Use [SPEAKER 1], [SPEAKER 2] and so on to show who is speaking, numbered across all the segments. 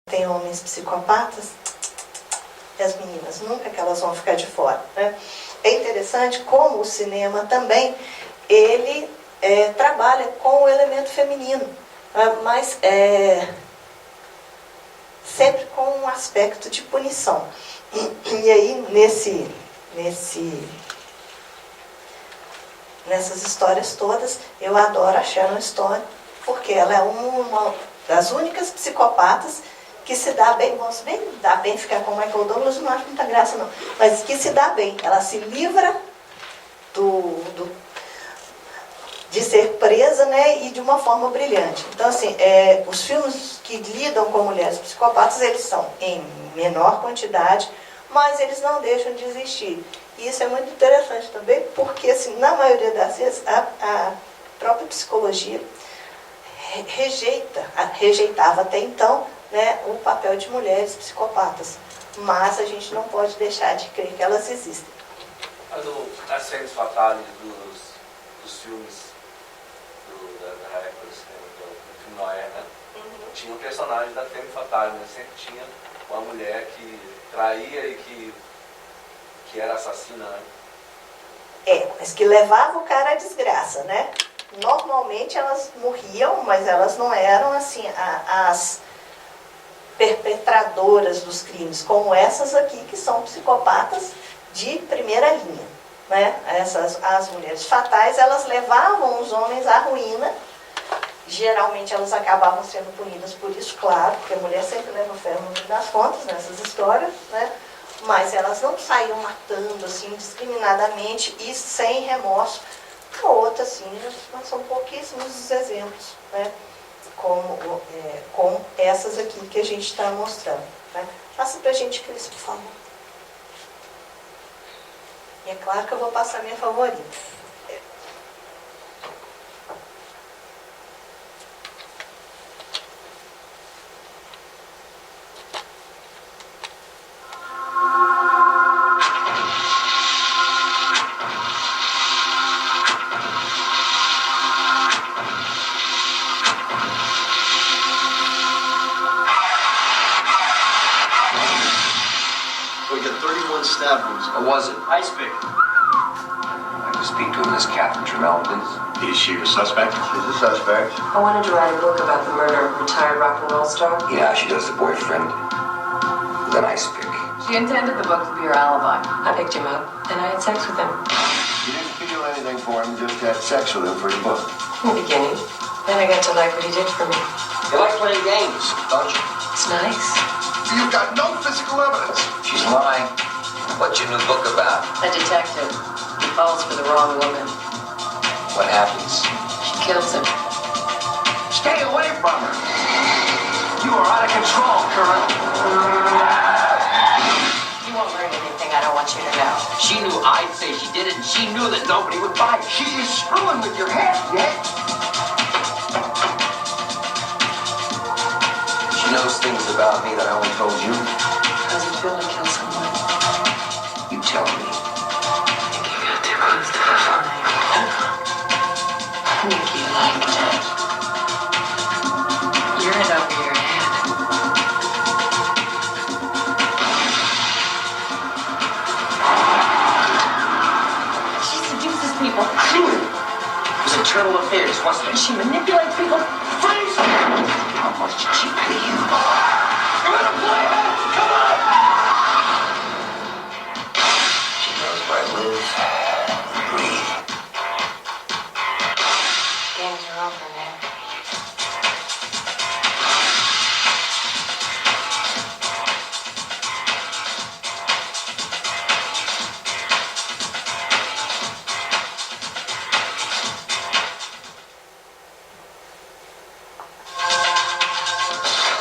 [SPEAKER 1] tem homens psicopatas, e as meninas nunca, que elas vão ficar de fora, né? É interessante como o cinema também, ele trabalha com o elemento feminino, mas sempre com um aspecto de punição. E aí, nessas histórias todas, eu adoro a Sharon Stone, porque ela é uma das únicas psicopatas que se dá bem, vamos bem, dá bem ficar com o Michael Douglas, não acho muita graça não, mas que se dá bem, ela se livra de ser presa, né, e de uma forma brilhante. Então, assim, os filmes que lidam com mulheres psicopatas, eles são em menor quantidade, mas eles não deixam de existir. E isso é muito interessante também, porque, assim, na maioria das vezes, a própria psicologia rejeitava até então, né, o papel de mulheres psicopatas. Mas a gente não pode deixar de crer que elas existem.
[SPEAKER 2] As cenas fatais dos filmes da época, do filme Noé, né? Tinha um personagem da Femme Fatale, né? Sempre tinha uma mulher que traía e que era assassina, né?
[SPEAKER 1] Mas que levava o cara à desgraça, né? Normalmente elas morriam, mas elas não eram assim as perpetradoras dos crimes, como essas aqui, que são psicopatas de primeira linha, né? As mulheres fatais, elas levavam os homens à ruína. Geralmente elas acabavam sendo punidas por isso, claro, porque a mulher sempre leva o ferro no fim das contas nessas histórias, né? Mas elas não saíam matando assim indiscriminadamente e sem remorso. Outras, sim, mas são pouquíssimos os exemplos, né? Como essas aqui que a gente está mostrando, né? Passa para a gente, Cris, por favor. E é claro que eu vou passar a minha favorita.
[SPEAKER 3] Or was it?
[SPEAKER 4] Ice pick.
[SPEAKER 3] I'd like to speak to Miss Catherine Trammell, please.
[SPEAKER 5] Is she a suspect?
[SPEAKER 6] She's a suspect.
[SPEAKER 7] I wanted to write a book about the murder of a retired rock and roll star.
[SPEAKER 3] Yeah, she does the boyfriend with an ice pick.
[SPEAKER 7] She intended the book to be her alibi. I picked him up, and I had sex with him.
[SPEAKER 6] You didn't feel anything for him, just had sex with him for your book.
[SPEAKER 7] In the beginning. Then I got to like what he did for me.
[SPEAKER 4] You like playing games, don't you?
[SPEAKER 7] It's nice.
[SPEAKER 6] You've got no physical evidence.
[SPEAKER 3] She's lying. What's your new book about?
[SPEAKER 7] A detective. He falls for the wrong woman.
[SPEAKER 3] What happens?
[SPEAKER 7] She kills him.
[SPEAKER 4] Stay away from her. You are out of control, Colonel.
[SPEAKER 7] You won't learn anything I don't want you to know.
[SPEAKER 4] She knew I'd say she did it, and she knew that nobody would buy it.
[SPEAKER 6] She is screwing with your head, Nick.
[SPEAKER 3] She knows things about me that I only told you.
[SPEAKER 7] How's it feel to kill someone?
[SPEAKER 3] You tell me.
[SPEAKER 7] You got too close to the fire. Nick, you liked it. You're in over your head. She seduces people.
[SPEAKER 4] It was internal affairs, wasn't it?
[SPEAKER 7] She manipulates people.
[SPEAKER 4] Freeze!
[SPEAKER 3] How much did she pay you?
[SPEAKER 4] You wanna play it? Come on!
[SPEAKER 3] She knows where I live, breathe.
[SPEAKER 7] Games are over, Nick.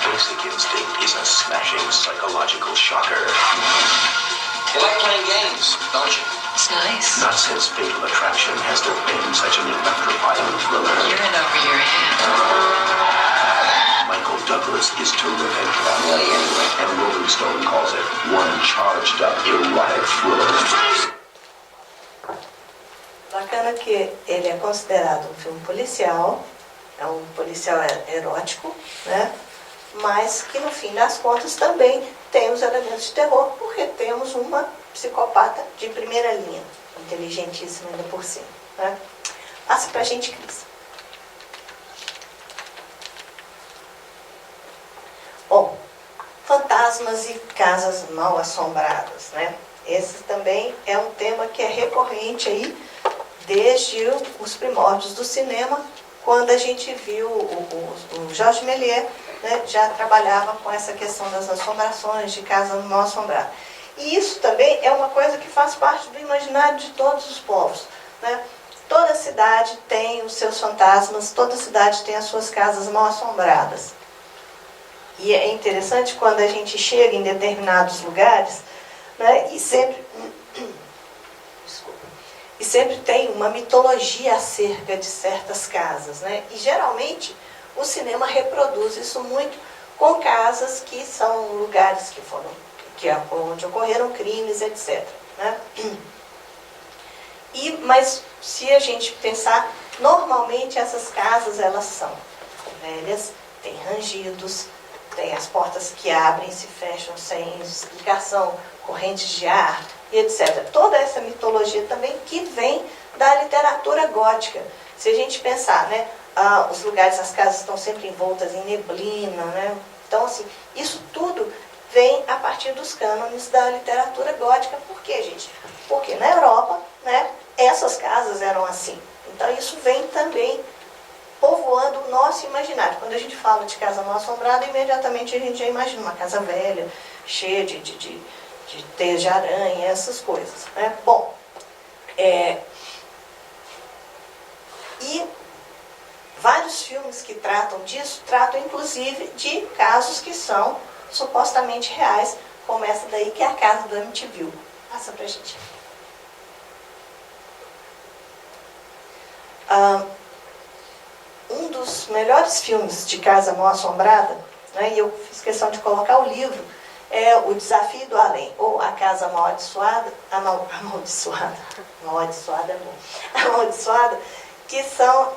[SPEAKER 5] Basic Instinct is a smashing psychological shocker.
[SPEAKER 4] You like playing games, don't you?
[SPEAKER 7] It's nice.
[SPEAKER 5] Not since Fatal Attraction has there been such an electrifying thriller.
[SPEAKER 7] You're in over your head.
[SPEAKER 5] Michael Douglas is terrific.
[SPEAKER 3] Really, anyway.
[SPEAKER 5] And Rolling Stone calls it one charged up erotic thriller.
[SPEAKER 1] Bacana que ele é considerado um filme policial, é um policial erótico, né? mas que no fim das contas também tem os elementos de terror, porque temos uma psicopata de primeira linha, inteligentíssima ainda por cima. Né? Passa pra gente, Cris. Bom, fantasmas e casas mal assombradas, né? Esse também é um tema que é recorrente aí desde os primórdios do cinema, quando a gente viu o Georges Méliès, né, já trabalhava com essa questão das assombrações, de casa mal assombrada. E isso também é uma coisa que faz parte do imaginário de todos os povos. Né? Toda cidade tem os seus fantasmas, toda cidade tem as suas casas mal assombradas. E é interessante quando a gente chega em determinados lugares, né, e sempre tem uma mitologia acerca de certas casas. Né? E geralmente o cinema reproduz isso muito com casas que são lugares onde ocorreram crimes, etc. Né? Mas se a gente pensar, normalmente essas casas elas são velhas, têm rangidos, tem as portas que abrem e se fecham sem explicação, correntes de ar e etc. Toda essa mitologia também que vem da literatura gótica. Se a gente pensar, né, os lugares, as casas estão sempre envoltas em neblina, né? Então, assim, isso tudo vem a partir dos cânones da literatura gótica. Por quê, gente? Porque na Europa, né, essas casas eram assim. Então, isso vem também povoando o nosso imaginário. Quando a gente fala de casa mal assombrada, imediatamente a gente já imagina uma casa velha, cheia de teias de aranha, essas coisas. Né? Bom, e vários filmes que tratam disso, tratam inclusive de casos que são supostamente reais, como essa daí, que é a casa do Amityville. Passa pra gente. Um dos melhores filmes de casa mal assombrada, né, e eu fiz questão de colocar o livro, é O Desafio do Além, ou A Casa Amaldiçoada, Amaldiçoada é bom, Amaldiçoada, que são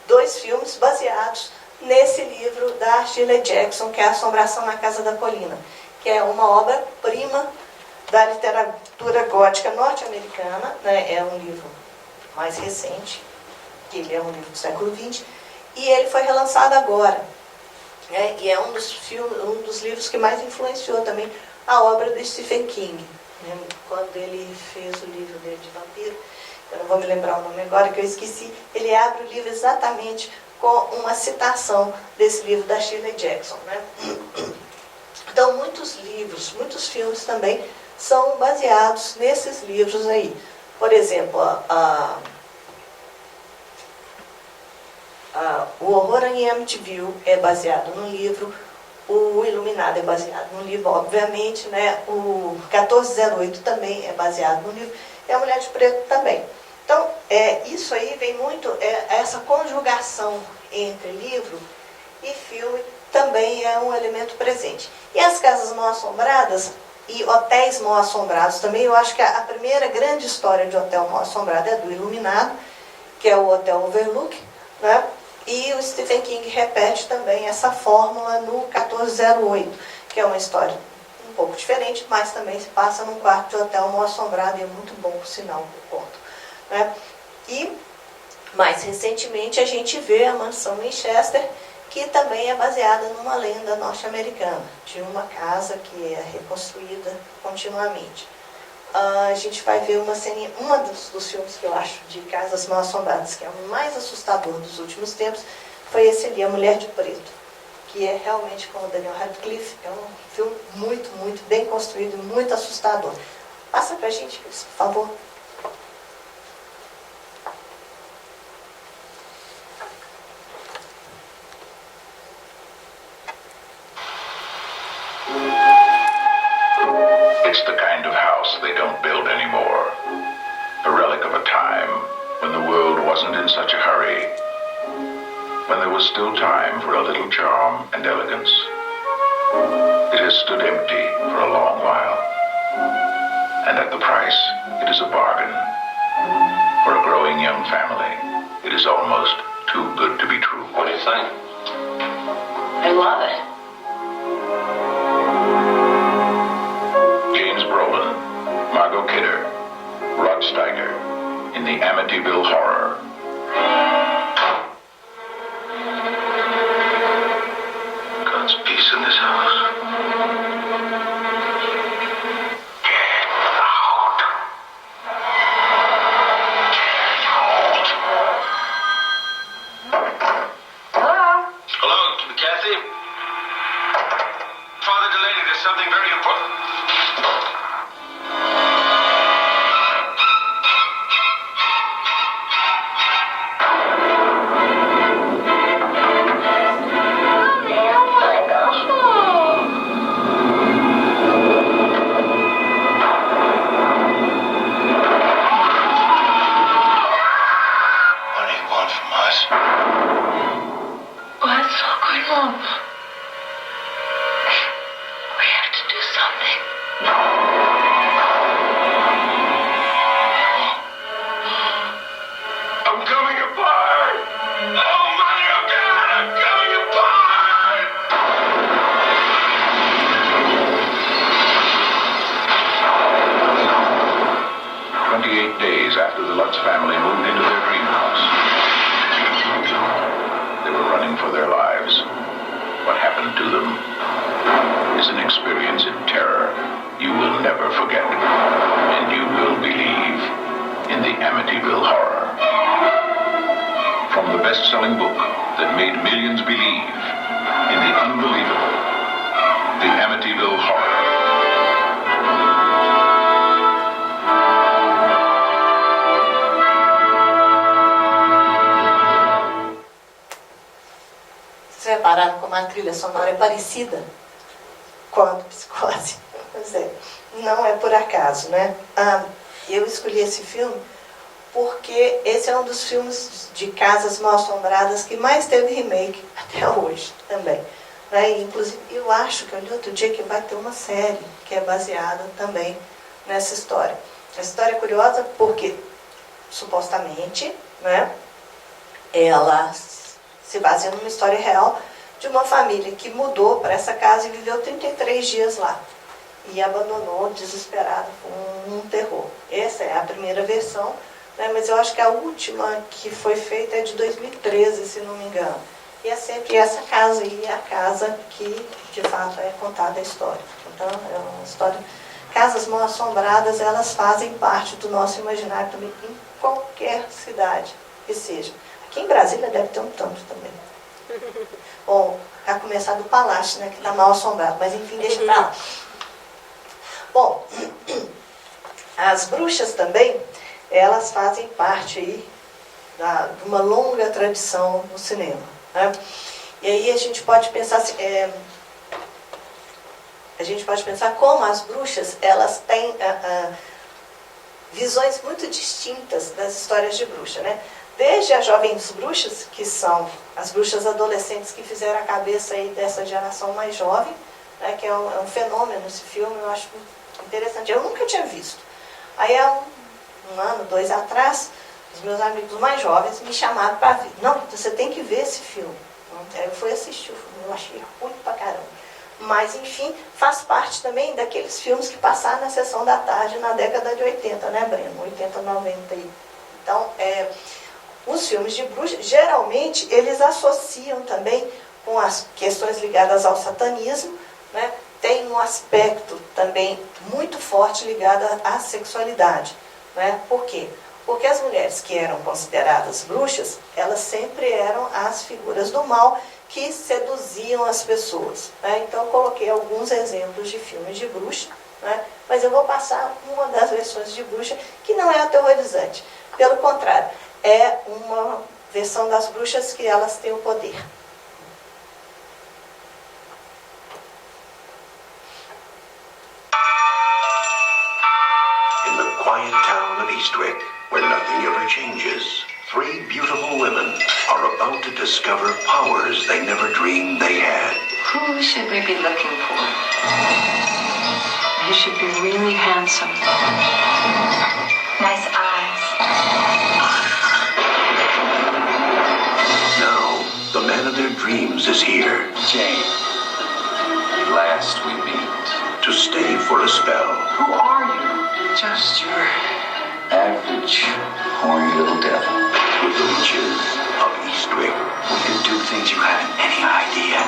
[SPEAKER 1] 2 filmes baseados nesse livro da Shirley Jackson, que é A Assombração na Casa da Colina, que é uma obra-prima da literatura gótica norte-americana, né, é um livro mais recente, que ele é um livro do século XX, e ele foi relançado agora. Né? E é um dos livros que mais influenciou também a obra do Stephen King. Né? Quando ele fez o livro dele de vampiro, eu não vou me lembrar o nome agora, que eu esqueci, ele abre o livro exatamente com uma citação desse livro da Shirley Jackson. Né? Então, muitos livros, muitos filmes também são baseados nesses livros aí. Por exemplo, O Horror em Amityville é baseado no livro, O Iluminado é baseado no livro, obviamente, né? O 1408 também é baseado no livro, e A Mulher de Preto também. Então, isso aí vem muito, essa conjugação entre livro e filme também é um elemento presente. E as casas mal assombradas e hotéis mal assombrados também, eu acho que a primeira grande história de hotel mal assombrado é do Iluminado, que é o Hotel Overlook, né? E o Stephen King repete também essa fórmula no 1408, que é uma história um pouco diferente, mas também se passa num quarto de hotel mal assombrado, e é muito bom, por sinal, o conto. Né? E, mais recentemente, a gente vê a mansão Winchester, que também é baseada numa lenda norte-americana, de uma casa que é reconstruída continuamente. A gente vai ver uma ceninha, dos filmes que eu acho de casas mal assombradas, que é o mais assustador dos últimos tempos, foi esse ali, A Mulher de Preto, que é realmente com o Daniel Radcliffe, é um filme muito, muito bem construído, muito assustador. Passa pra gente, por favor.
[SPEAKER 5] It's the kind of house they don't build anymore. A relic of a time when the world wasn't in such a hurry. When there was still time for a little charm and elegance. It has stood empty for a long while. And at the price, it is a bargain. For a growing young family, it is almost too good to be true.
[SPEAKER 2] What do you think?
[SPEAKER 7] I love it.
[SPEAKER 5] serial killer, Rod Steiger, in the Amityville Horror.
[SPEAKER 4] God's peace in this house. Kathy? Father Delaney, there's something very important.
[SPEAKER 8] Mommy, I want to go home.
[SPEAKER 4] What do you want from us?
[SPEAKER 8] What's so good, Mom? We have to do something.
[SPEAKER 4] I'm coming apart! Oh, Mother of God, I'm coming apart!
[SPEAKER 5] 28 days after the Lutz family moved into their dream house, they were running for their lives. What happened to them is an experience in terror you will never forget, and you will believe in the Amityville Horror. From the best-selling book that made millions believe in the unbelievable, the Amityville Horror.
[SPEAKER 1] Vocês repararam como a trilha sonora é parecida com a do Psicose? Pois é, não é por acaso, né? Eu escolhi esse filme porque esse é um dos filmes de Casas Mal-Assombradas que mais teve remake até hoje também. Né? Inclusive, eu acho que eu li outro dia que vai ter uma série que é baseada também nessa história. A história é curiosa porque, supostamente, né, ela se baseia numa história real de uma família que mudou para essa casa e viveu 33 dias lá. E abandonou desesperado com um terror. Essa é a primeira versão, né, mas eu acho que a última que foi feita é de 2013, se não me engano. E é sempre essa casa aí, a casa que, de fato, é contada a história. Então, é uma história... Casas Mal-Assombradas, elas fazem parte do nosso imaginário também, em qualquer cidade que seja. Aqui em Brasília deve ter um tanto também. Bom, a começar do Palácio, né, que está mal assombrado, mas enfim, deixa pra lá. Bom, as bruxas também, elas fazem parte aí de uma longa tradição no cinema, né? E aí a gente pode pensar assim, como as bruxas, elas têm visões muito distintas das histórias de bruxa, né? Desde as jovens bruxas, que são as bruxas adolescentes que fizeram a cabeça aí dessa geração mais jovem, né, que é um fenômeno esse filme, eu acho interessante. Eu nunca tinha visto. Aí há um ano, 2 atrás, os meus amigos mais jovens me chamaram para ver. Não, você tem que ver esse filme. Aí eu fui assistir o filme, eu achei ruim pra caramba. Mas, enfim, faz parte também daqueles filmes que passaram na sessão da tarde na década de 80, né, Breno? 80, 90. Então, os filmes de bruxa, geralmente, eles associam também com as questões ligadas ao satanismo, né? Tem um aspecto também muito forte ligado à sexualidade, né? Por quê? Porque as mulheres que eram consideradas bruxas, elas sempre eram as figuras do mal que seduziam as pessoas, né? Então, eu coloquei alguns exemplos de filmes de bruxa, né? Mas eu vou passar uma das versões de bruxa que não é aterrorizante. Pelo contrário, é uma versão das bruxas que elas têm o poder.
[SPEAKER 9] In the quiet town of Eastwick, where nothing ever changes, 3 beautiful women are about to discover powers they never dreamed they had.
[SPEAKER 7] Who should we be looking for? He should be really handsome. Nice eyes.
[SPEAKER 9] Now, the man of their dreams is here.
[SPEAKER 3] Jane, at last we meet.
[SPEAKER 9] to stay for a spell.
[SPEAKER 4] Who are you?
[SPEAKER 3] Just your average, horny little devil.
[SPEAKER 9] With the witches of Eastwick.
[SPEAKER 4] We can do things you haven't any idea.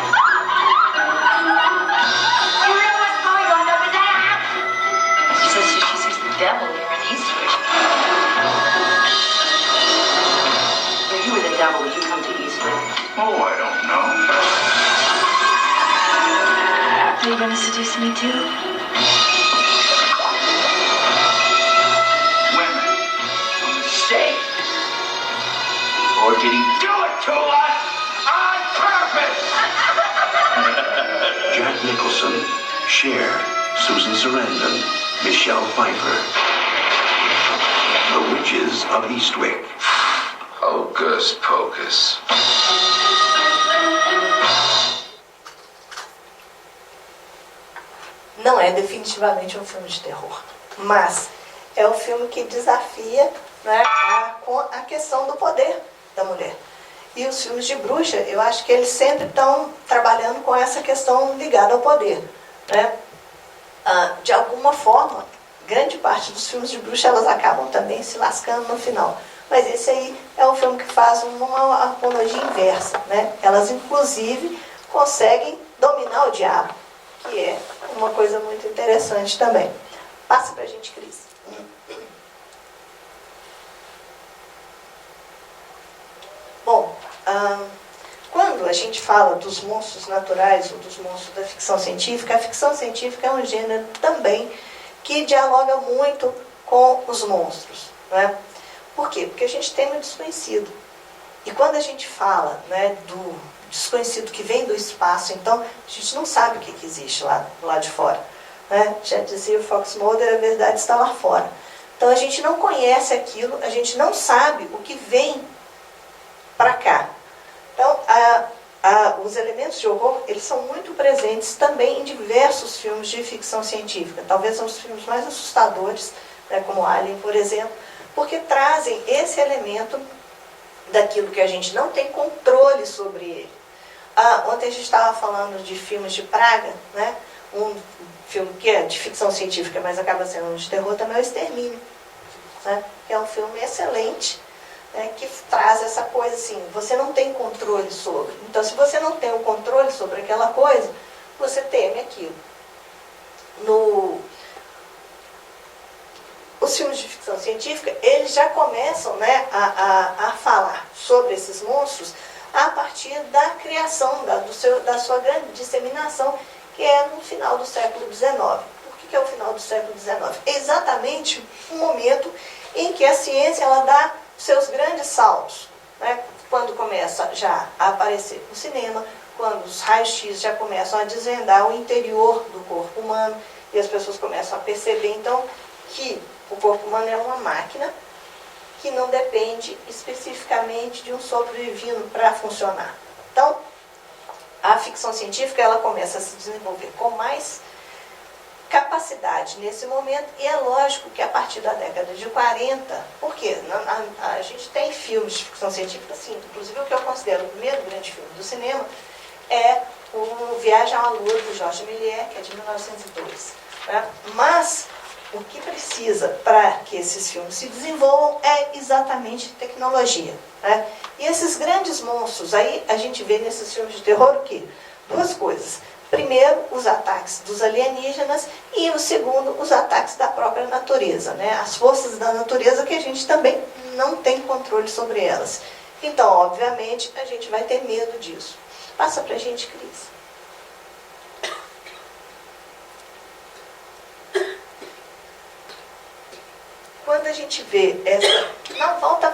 [SPEAKER 8] You know what's going on over there?
[SPEAKER 7] She says she sees the devil here in Eastwick. If you were the devil, would you come to Eastwick?
[SPEAKER 9] Oh, I don't know.
[SPEAKER 7] Are you gonna seduce me too?
[SPEAKER 4] Women. A mistake? Or did he do it to us on purpose?
[SPEAKER 9] Jack Nicholson, Cher, Susan Sarandon, Michelle Pfeiffer. The Witches of Eastwick.
[SPEAKER 3] Hocus pocus.
[SPEAKER 1] Não é definitivamente um filme de terror, mas é um filme que desafia, né, com a questão do poder da mulher. E os filmes de bruxa, eu acho que eles sempre estão trabalhando com essa questão ligada ao poder, né? De alguma forma, grande parte dos filmes de bruxa elas acabam também se lascando no final. Mas esse aí é um filme que faz uma apologia inversa, né? Elas, inclusive, conseguem dominar o diabo, que é uma coisa muito interessante também. Passa pra gente, Cris. Bom, quando a gente fala dos monstros naturais ou dos monstros da ficção científica, a ficção científica é um gênero também que dialoga muito com os monstros, né? Por quê? Porque a gente tem um desconhecido. E quando a gente fala, né, do desconhecido que vem do espaço, então a gente não sabe o que existe lá de fora, né? Já dizia o Fox Mulder, a verdade está lá fora. Então a gente não conhece aquilo, a gente não sabe o que vem para cá. Então os elementos de horror, eles são muito presentes também em diversos filmes de ficção científica. Talvez são os filmes mais assustadores, né, como Alien, por exemplo, porque trazem esse elemento daquilo que a gente não tem controle sobre ele. Ontem a gente estava falando de filmes de praga, né? Um filme que é de ficção científica, mas acaba sendo um de terror, também é o Extermínio, né? Que é um filme excelente, né? Que traz essa coisa assim, você não tem controle sobre. Então, se você não tem o controle sobre aquela coisa, você teme aquilo. Os filmes de ficção científica, eles já começam, né, a falar sobre esses monstros a partir da criação, da sua grande disseminação, que é no final do século XIX. Por que é o final do século XIX? É exatamente o momento em que a ciência ela dá seus grandes saltos, né? Quando começa já a aparecer o cinema, quando os raios-x já começam a desvendar o interior do corpo humano, e as pessoas começam a perceber, então, que o corpo humano é uma máquina que não depende especificamente de um sopro divino para funcionar. Então, a ficção científica ela começa a se desenvolver com mais capacidade nesse momento, e é lógico que a partir da década de 40, porque a gente tem filmes de ficção científica, assim, inclusive o que eu considero o primeiro grande filme do cinema é o Viagem à Lua, do Georges Méliès, que é de 1902. Né? Mas o que precisa para que esses filmes se desenvolvam é exatamente tecnologia, né? E esses grandes monstros, aí a gente vê nesses filmes de terror o quê? Duas coisas. Primeiro, os ataques dos alienígenas, e o segundo, os ataques da própria natureza, né? As forças da natureza que a gente também não tem controle sobre elas. Então, obviamente, a gente vai ter medo disso. Passa pra gente, Cris. Quando a gente vê essa... Não, volta.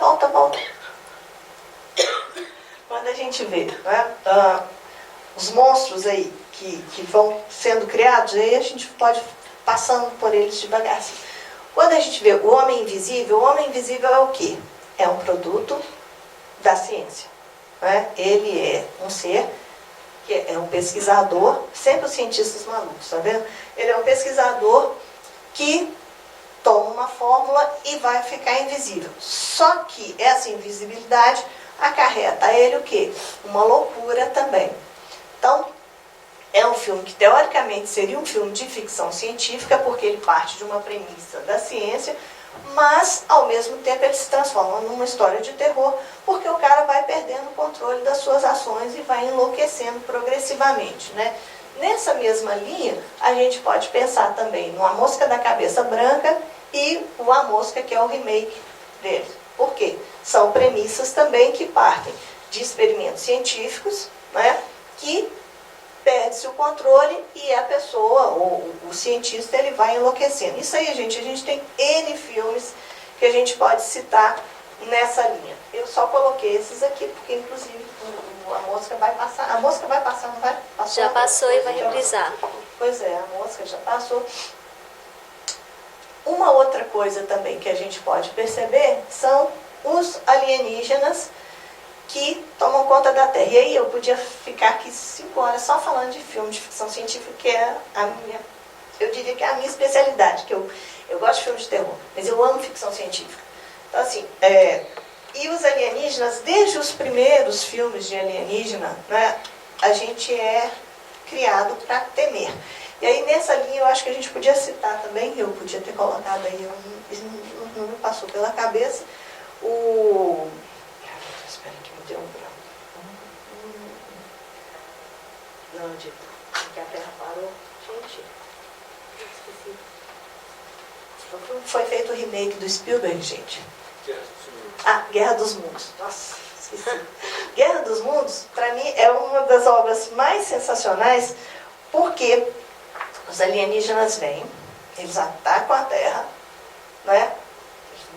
[SPEAKER 1] Quando a gente vê, né, os monstros aí que vão sendo criados, aí a gente pode passando por eles devagarzinho. Quando a gente vê o homem invisível é o quê? É um produto da ciência, né? Ele é um ser que é um pesquisador, sempre os cientistas malucos, tá vendo? Ele é um pesquisador que toma uma fórmula e vai ficar invisível. Só que essa invisibilidade acarreta a ele o quê? Uma loucura também. Então, É um filme que, teoricamente, seria um filme de ficção científica, porque ele parte de uma premissa da ciência, mas, ao mesmo tempo, ele se transforma numa história de terror, porque o cara vai perdendo o controle das suas ações e vai enlouquecendo progressivamente, né? Nessa mesma linha, a gente pode pensar também no A Mosca da Cabeça Branca e o A Mosca, que é o remake dele. Por quê? São premissas também que partem de experimentos científicos, né, que perde-se o controle e a pessoa, ou o cientista, ele vai enlouquecendo. Isso aí, gente, a gente tem N filmes que a gente pode citar nessa linha. Eu só coloquei esses aqui, porque inclusive a mosca vai passar. A mosca vai passar, não vai? Passou?
[SPEAKER 10] Já passou e vai reprisar.
[SPEAKER 1] Pois é, a mosca já passou. Uma outra coisa também que a gente pode perceber são os alienígenas que tomam conta da Terra. E aí eu podia ficar aqui 5 horas só falando de filme de ficção científica, que é a minha, eu diria que é a minha especialidade, que eu gosto de filme de terror, mas eu amo ficção científica. Então, assim, e os alienígenas, desde os primeiros filmes de alienígena, né, a gente é criado para temer. E aí, nessa linha, eu acho que a gente podia citar também, eu podia ter colocado aí, não me passou pela cabeça, espera que me deu um branco. Não, de que a Terra parou. Gente, esqueci. Foi feito o remake do Spielberg, gente. Guerra dos Mundos. Nossa, esqueci. Guerra dos Mundos, para mim, é uma das obras mais sensacionais, porque os alienígenas vêm, eles atacam a Terra, né?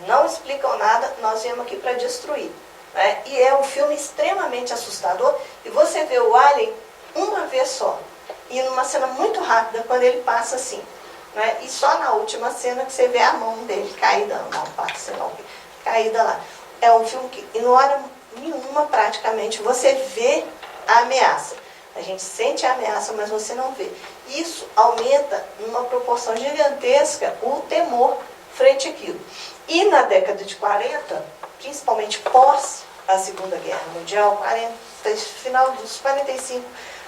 [SPEAKER 1] Não explicam nada, nós viemos aqui para destruir. Né? E é um filme extremamente assustador, e você vê o alien uma vez só, e numa cena muito rápida, quando ele passa assim. Né? E só na última cena que você vê a mão dele caída, não passa, não, caída lá. É um filme que, em hora nenhuma, praticamente, você vê a ameaça. A gente sente a ameaça, mas você não vê. Isso aumenta, numa proporção gigantesca, o temor frente àquilo. E na década de 40, principalmente pós a Segunda Guerra Mundial, final dos 45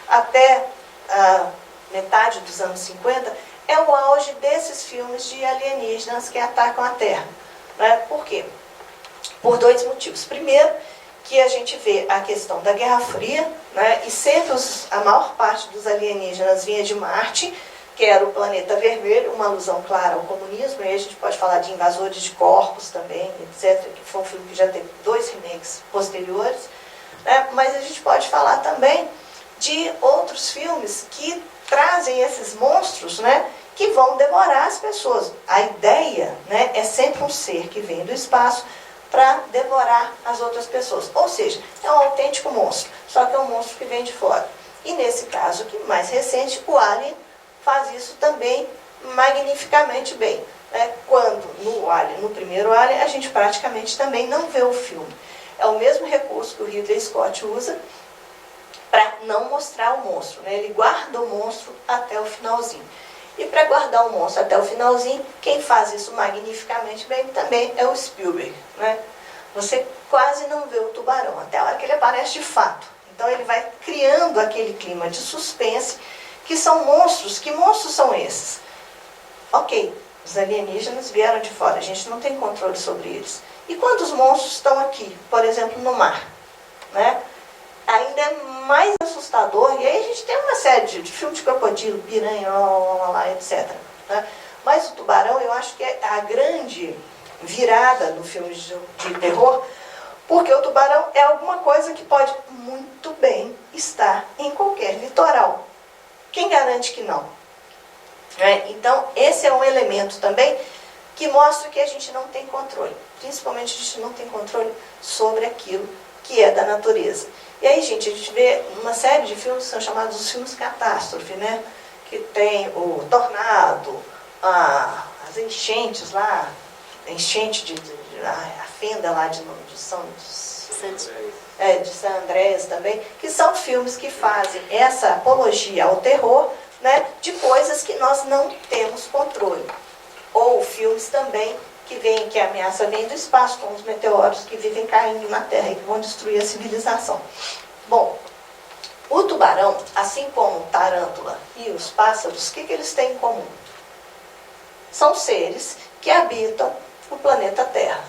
[SPEAKER 1] até a metade dos anos 50, é o auge desses filmes de alienígenas que atacam a Terra. Né? Por quê? Por 2 motivos. Primeiro, que a gente vê a questão da Guerra Fria, né? E sempre a maior parte dos alienígenas vinha de Marte, que era o planeta vermelho, uma alusão clara ao comunismo, e aí a gente pode falar de Invasores de Corpos também, etc., que foi um filme que já teve 2 remakes posteriores, né? Mas a gente pode falar também de outros filmes que trazem esses monstros, né, que vão devorar as pessoas. A ideia, né, é sempre um ser que vem do espaço para devorar as outras pessoas. Ou seja, é um autêntico monstro, só que é um monstro que vem de fora. E nesse caso aqui, mais recente, o Alien faz isso também magnificamente bem. Né? Quando no primeiro Alien, a gente praticamente também não vê o filme. É o mesmo recurso que o Ridley Scott usa para não mostrar o monstro. Né? Ele guarda o monstro até o finalzinho. E para guardar o monstro até o finalzinho, quem faz isso magnificamente bem também é o Spielberg. Né? Você quase não vê o tubarão, até a hora que ele aparece de fato. Então ele vai criando aquele clima de suspense, que são monstros. Que monstros são esses? Ok, os alienígenas vieram de fora, a gente não tem controle sobre eles. E quando os monstros estão aqui, por exemplo, no mar, né? Ainda é mais assustador, e aí a gente tem uma série de filmes de crocodilo, piranha, etc. Né? Mas o tubarão, eu acho que é a grande virada no filme de terror, porque o tubarão é alguma coisa que pode muito bem estar em qualquer litoral. Quem garante que não? Então, esse é um elemento também que mostra que a gente não tem controle. Principalmente a gente não tem controle sobre aquilo que é da natureza. E aí, gente, a gente vê uma série de filmes que são chamados os filmes catástrofe, né? Que tem o tornado, as enchentes lá, a enchente a fenda lá de São Andrés também, que são filmes que fazem essa apologia ao terror, né, de coisas que nós não temos controle. Ou filmes também que a ameaça vem do espaço, com os meteoros que vivem caindo na Terra e que vão destruir a civilização. Bom, O tubarão, assim como a tarântula e os pássaros, o que eles têm em comum? São seres que habitam o planeta Terra,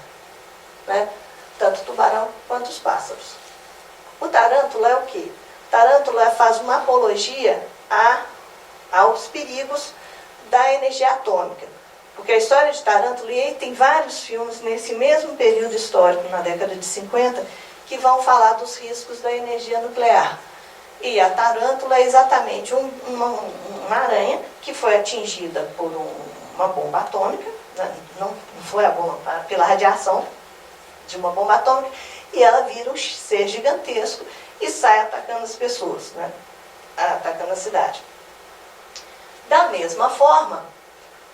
[SPEAKER 1] né? Tanto o tubarão quanto os pássaros. O tarântula é o quê? O tarântula faz uma apologia aos perigos da energia atômica. Porque a história de tarântula, e aí tem vários filmes nesse mesmo período histórico, na década de 50, que vão falar dos riscos da energia nuclear. E a tarântula é exatamente uma aranha que foi atingida por uma bomba atômica, né? Não foi a bomba, pela radiação de uma bomba atômica, e ela vira um ser gigantesco e sai atacando as pessoas, né? Atacando a cidade. Da mesma forma,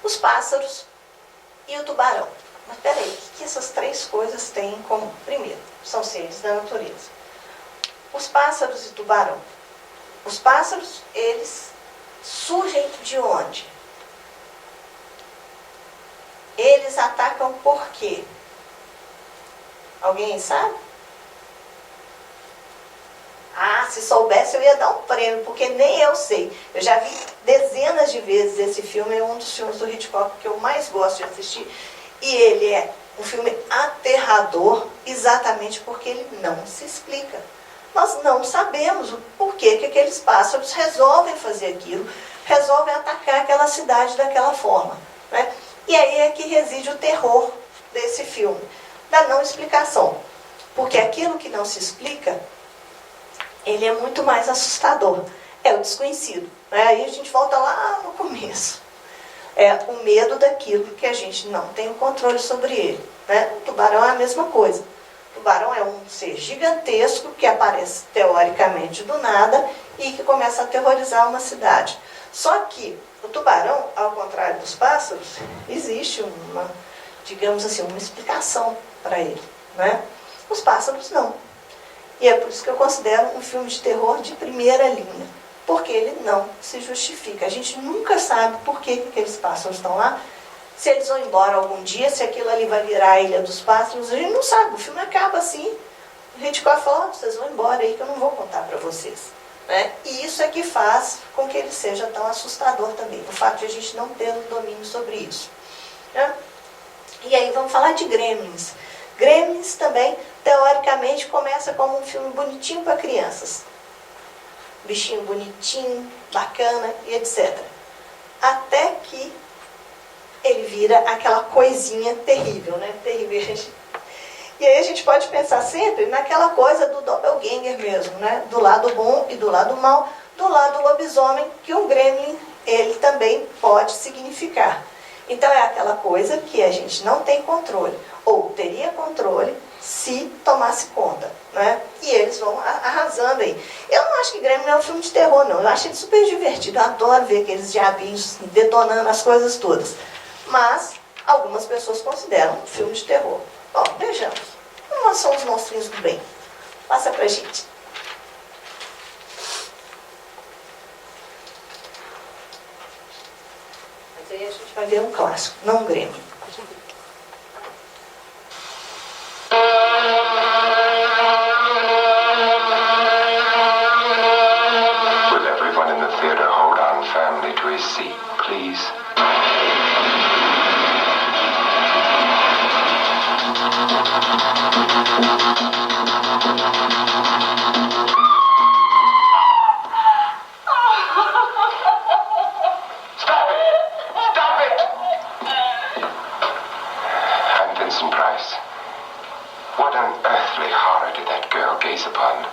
[SPEAKER 1] os pássaros e o tubarão. Mas peraí, o que essas três coisas têm em comum? Primeiro, são seres da natureza. Os pássaros e o tubarão. Os pássaros, eles surgem de onde? Eles atacam por quê? Alguém sabe? Ah, se soubesse eu ia dar um prêmio, porque nem eu sei. Eu já vi dezenas de vezes esse filme, é um dos filmes do Hitchcock que eu mais gosto de assistir. E ele é um filme aterrador, exatamente porque ele não se explica. Nós não sabemos o porquê que aqueles pássaros resolvem fazer aquilo, resolvem atacar aquela cidade daquela forma, né? E aí é que reside o terror desse filme, da não explicação. Porque aquilo que não se explica, ele é muito mais assustador. É o desconhecido, né? Aí a gente volta lá no começo. É o medo daquilo que a gente não tem o controle sobre ele, né? O tubarão é a mesma coisa. O tubarão é um ser gigantesco que aparece teoricamente do nada e que começa a aterrorizar uma cidade. Só que o tubarão, ao contrário dos pássaros, existe uma, digamos assim, uma explicação para ele, né? Os pássaros não. E é por isso que eu considero um filme de terror de primeira linha, porque ele não se justifica. A gente nunca sabe por que aqueles pássaros estão lá, se eles vão embora algum dia, se aquilo ali vai virar a Ilha dos Pássaros, a gente não sabe. O filme acaba assim, o Hitchcock fala, vocês vão embora aí que eu não vou contar para vocês, né? E isso é que faz com que ele seja tão assustador também, o fato de a gente não ter um domínio sobre isso, né? E aí vamos falar de Gremlins. Gremlins também, teoricamente, começa como um filme bonitinho para crianças. Bichinho bonitinho, bacana e etc. Até que ele vira aquela coisinha terrível, né? Terrível. E aí a gente pode pensar sempre naquela coisa do doppelganger mesmo, né? Do lado bom e do lado mal, do lado lobisomem, que um gremlin, ele também pode significar. Então é aquela coisa que a gente não tem controle, ou teria controle se tomasse conta, né? E eles vão arrasando aí. Eu não acho que Gremlin é um filme de terror, não. Eu acho ele super divertido, eu adoro ver aqueles diabinhos detonando as coisas todas. Mas algumas pessoas consideram um filme de terror. Bom, vejamos. Como são os monstrinhos do bem? Passa pra gente. Mas aí a gente vai ver um clássico, não um Gremlin.
[SPEAKER 3] Will everyone in the theater hold on firmly to his seat, please?
[SPEAKER 4] Stop it! Stop it!
[SPEAKER 3] I'm Vincent Price. What unearthly horror did that girl gaze upon?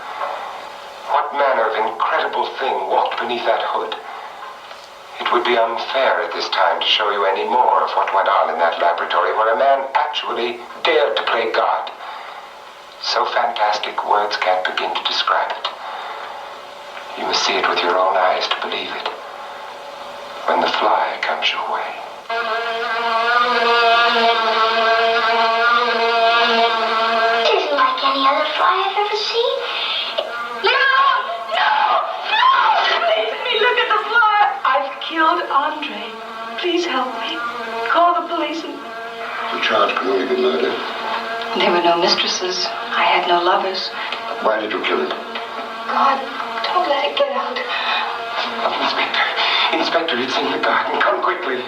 [SPEAKER 3] What manner of incredible thing walked beneath that hood? It would be unfair at this time to show you any more of what went on in that laboratory where a man actually dared to play God. So fantastic words can't begin to describe it. You must see it with your own eyes to believe it. When the fly comes your way.
[SPEAKER 8] It isn't like any other fly I've ever seen.
[SPEAKER 7] Please, let me look at the fly. I've killed Andre. Please help me. Call the police and...
[SPEAKER 6] The charge could only be murder.
[SPEAKER 7] There were no mistresses. I had no lovers.
[SPEAKER 6] Why did you kill him?
[SPEAKER 7] God Don't let it get out.
[SPEAKER 3] Inspector, it's in the garden. Come quickly.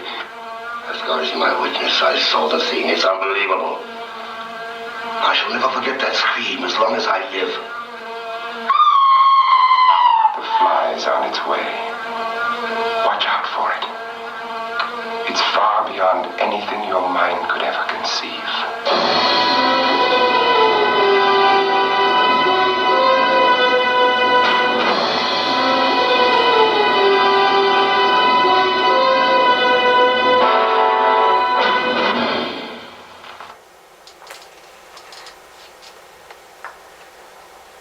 [SPEAKER 9] As God is my witness, I saw the thing. It's unbelievable. I shall never forget that scream as long as I live.
[SPEAKER 3] The fly's on its way. Watch out for it. It's far beyond anything your mind could ever conceive.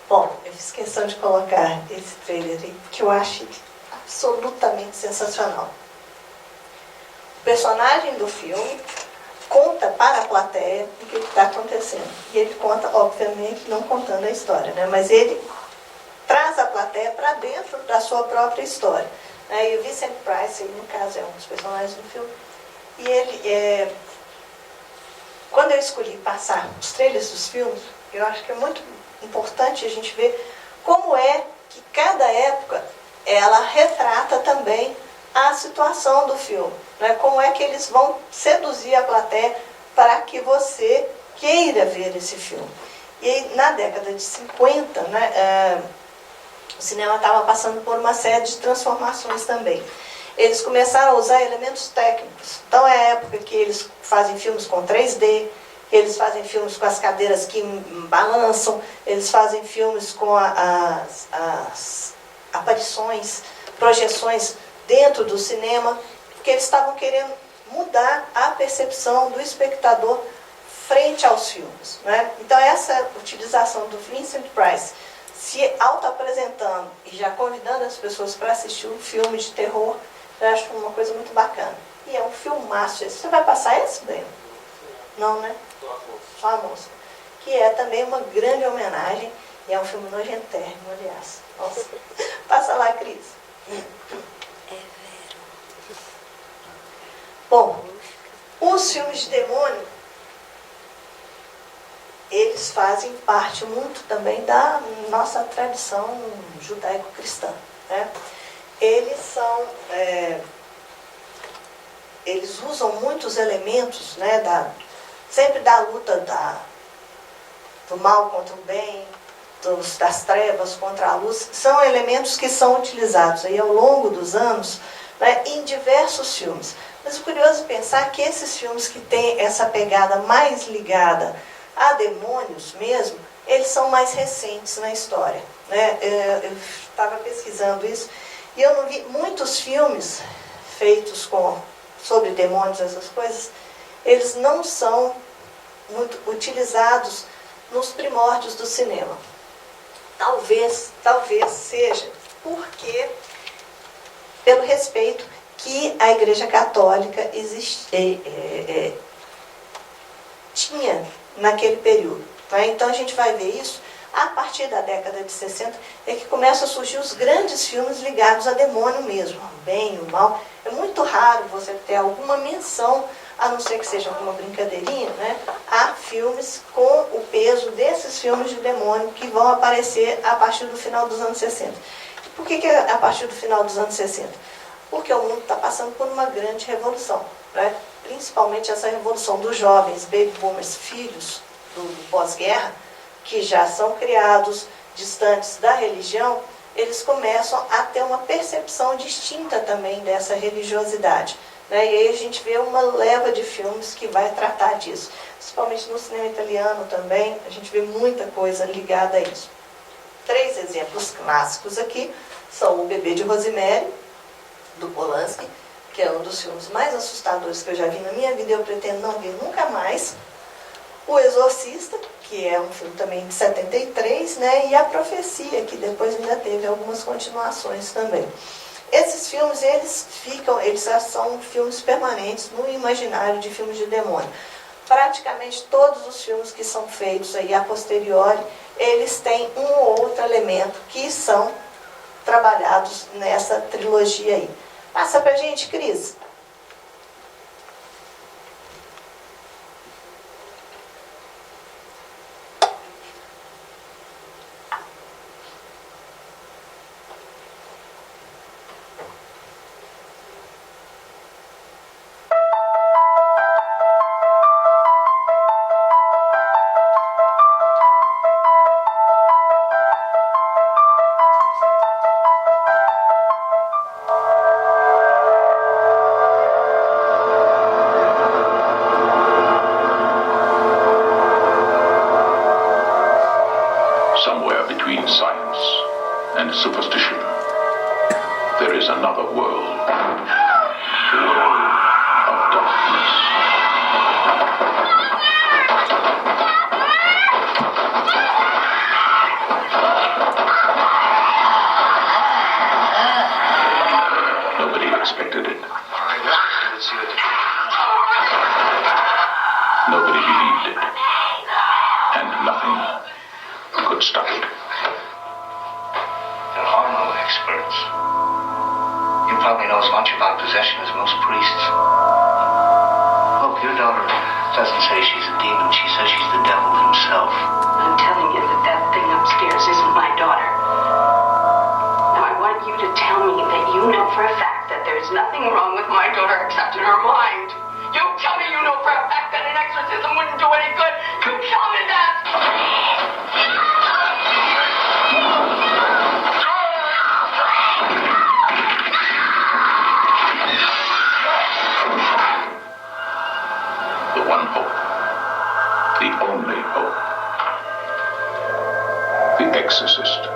[SPEAKER 1] Bom, eu fiz questão de colocar esse trailer aí, porque eu acho absolutamente sensacional. O personagem do filme conta para a plateia o que está acontecendo. E ele conta, obviamente, não contando a história, né? Mas ele traz a plateia para dentro da sua própria história. Né? E o Vincent Price, ele, no caso, é um dos personagens do filme. E ele, quando eu escolhi passar os trailers dos filmes, eu acho que é muito importante a gente ver como é que cada época ela retrata também a situação do filme, né? Como é que eles vão seduzir a plateia para que você queira ver esse filme. E aí, na década de 50, né, o cinema estava passando por uma série de transformações também. Eles começaram a usar elementos técnicos. Então é a época que eles fazem filmes com 3D, eles fazem filmes com as cadeiras que balançam, eles fazem filmes com as aparições, projeções dentro do cinema, porque eles estavam querendo mudar a percepção do espectador frente aos filmes, né? Então essa utilização do Vincent Price se auto-apresentando e já convidando as pessoas para assistir um filme de terror, eu acho uma coisa muito bacana. E é um filmaço esse. Você vai passar esse, Breno? Não, né? Só a moça. Que é também uma grande homenagem, e é um filme nojentérrimo, aliás. Nossa. Passa lá, Cris. Bom, os filmes de demônio, eles fazem parte muito também da nossa tradição judaico-cristã, né? Eles são, eles usam muitos elementos, né, sempre da luta do mal contra o bem, das trevas contra a luz. São elementos que são utilizados aí ao longo dos anos, né, em diversos filmes. Mas o curioso é pensar que esses filmes que têm essa pegada mais ligada a demônios mesmo, eles são mais recentes na história, né? Eu estava pesquisando isso e eu não vi muitos filmes feitos sobre demônios, essas coisas. Eles não são muito utilizados nos primórdios do cinema. Talvez seja porque, pelo respeito que a Igreja Católica tinha naquele período. Né? Então a gente vai ver isso a partir da década de 60, é que começam a surgir os grandes filmes ligados a demônio mesmo, o bem, o mal. É muito raro você ter alguma menção, a não ser que seja alguma brincadeirinha, né, a filmes com o peso desses filmes de demônio que vão aparecer a partir do final dos anos 60. E por que a partir do final dos anos 60? Porque o mundo está passando por uma grande revolução, né? Principalmente essa revolução dos jovens baby boomers, filhos do pós-guerra, que já são criados distantes da religião, eles começam a ter uma percepção distinta também dessa religiosidade, né? E aí a gente vê uma leva de filmes que vai tratar disso, principalmente no cinema italiano também, a gente vê muita coisa ligada a isso. 3 exemplos clássicos aqui são O Bebê de Rosemary, do Polanski, que é um dos filmes mais assustadores que eu já vi na minha vida e eu pretendo não ver nunca mais. O Exorcista, que é um filme também de 73, né? E A Profecia, que depois ainda teve algumas continuações também. Esses filmes, eles já são filmes permanentes no imaginário de filmes de demônio. Praticamente todos os filmes que são feitos aí a posteriori, eles têm um ou outro elemento que são trabalhados nessa trilogia aí. Passa pra gente, Cris.
[SPEAKER 5] superstition. There is another world. The world of darkness. Nobody expected it. Nobody believed it. And nothing could stop it.
[SPEAKER 10] There are no experts. You probably know as much about possession as most priests. Look, your daughter doesn't say she's a demon. She says she's the devil himself.
[SPEAKER 7] I'm telling you that that thing upstairs isn't my daughter. Now, I want you to tell me that you know for a fact that there's nothing wrong with my daughter except in her mind. You tell me you know for a fact that an exorcism wouldn't do any good. You tell me that!
[SPEAKER 5] The one hope. The only hope. The Exorcist.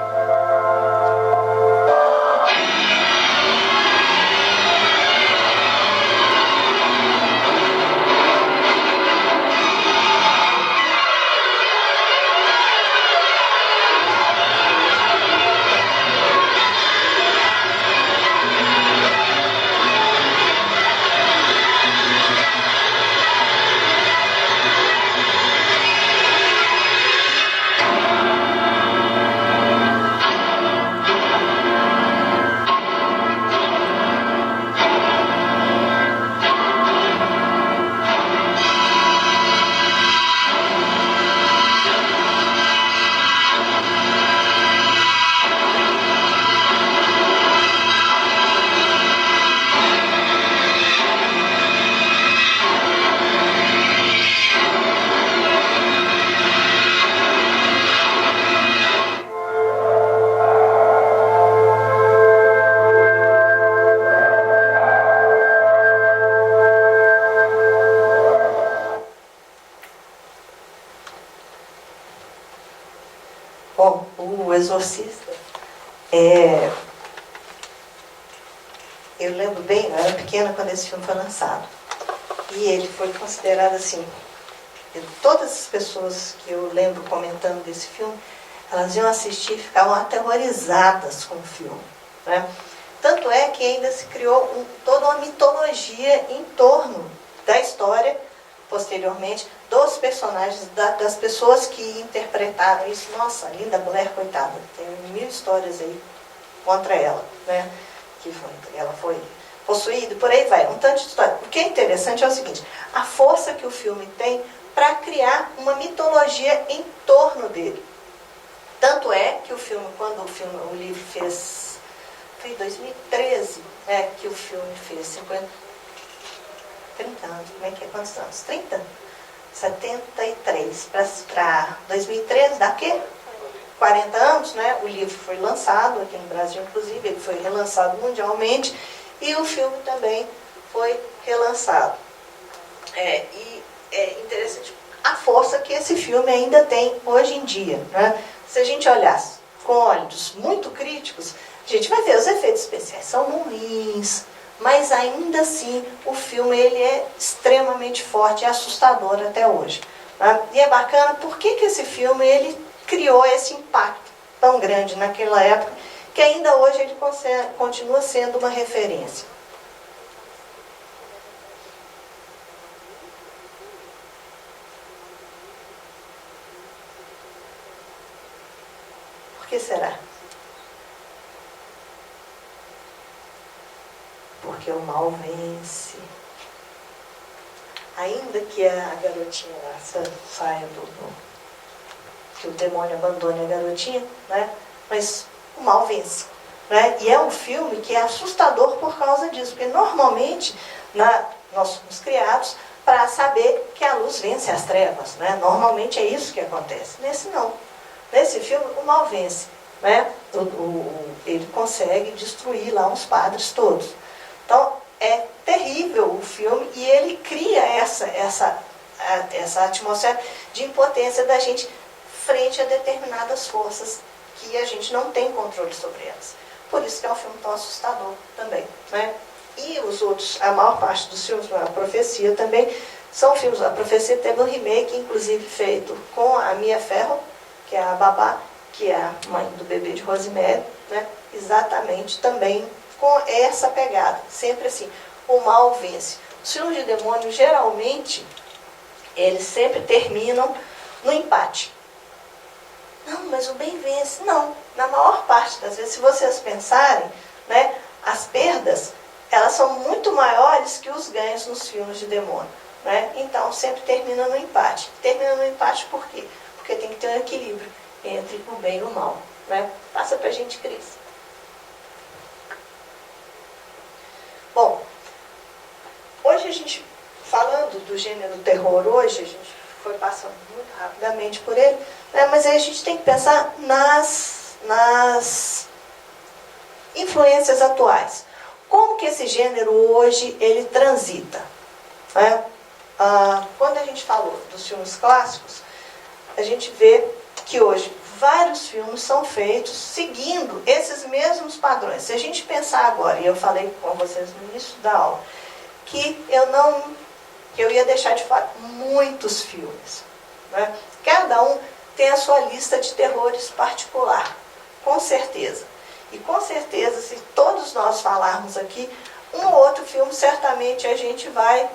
[SPEAKER 1] Bom, o Exorcista, eu lembro bem, eu era pequena quando esse filme foi lançado. E ele foi considerado assim, todas as pessoas que eu lembro comentando desse filme, elas iam assistir e ficavam aterrorizadas com o filme, né? Tanto é que ainda se criou toda uma mitologia em torno da história, posteriormente, dos personagens, das pessoas que interpretaram isso. Nossa, linda mulher, coitada, tem 1000 histórias aí contra ela, né? Ela foi possuída e por aí vai, um tanto de história. O que é interessante é o seguinte, a força que o filme tem para criar uma mitologia em torno dele. Tanto é que o filme, quando o livro fez, foi em 2013, que o filme fez 30 anos, como é que é? Quantos anos? 30? 73 para 2013, dá quê? 40 anos, né? O livro foi lançado aqui no Brasil, inclusive, ele foi relançado mundialmente e o filme também foi relançado. E é interessante a força que esse filme ainda tem hoje em dia, né? Se a gente olhasse com olhos muito críticos, a gente vai ver os efeitos especiais são ruins, mas ainda assim o filme ele é extremamente forte e assustador até hoje, né? E é bacana porque que esse filme ele criou esse impacto tão grande naquela época, que ainda hoje ele continua sendo uma referência. Por que será? Porque o mal vence. Ainda que a garotinha lá saia que o demônio abandone a garotinha, né? Mas o mal vence, né? E é um filme que é assustador por causa disso, porque normalmente nós somos criados para saber que a luz vence as trevas, né? Normalmente é isso que acontece. Nesse não. Nesse filme o mal vence, né? Ele consegue destruir lá os padres todos. Então é terrível o filme e ele cria essa atmosfera de impotência da gente frente a determinadas forças que a gente não tem controle sobre elas. Por isso que é um filme tão assustador também, né? E os outros, a maior parte dos filmes, a Profecia também, são filmes. A Profecia teve um remake, inclusive feito com a Mia Farrow, que é a babá, que é a mãe do bebê de Rosemary, né? Exatamente também com essa pegada. Sempre assim, o mal vence. Os filmes de demônio, geralmente, eles sempre terminam no empate. Não, mas o bem vence. Não, na maior parte das vezes, se vocês pensarem, né, as perdas, elas são muito maiores que os ganhos nos filmes de demônio, né? Então, sempre termina no empate. Termina no empate por quê? Porque tem que ter um equilíbrio entre o bem e o mal, né? Passa pra gente, Cris. Bom, hoje a gente, falando do gênero terror hoje, a gente foi passando muito rapidamente por ele, né? Mas aí a gente tem que pensar nas influências atuais. Como que esse gênero hoje ele transita, né? Quando a gente falou dos filmes clássicos, a gente vê que hoje vários filmes são feitos seguindo esses mesmos padrões. Se a gente pensar agora, e eu falei com vocês no início da aula, que eu ia deixar de fora muitos filmes, né? Cada um tem a sua lista de terrores particular, com certeza. E com certeza, se todos nós falarmos aqui, um ou outro filme certamente a gente vai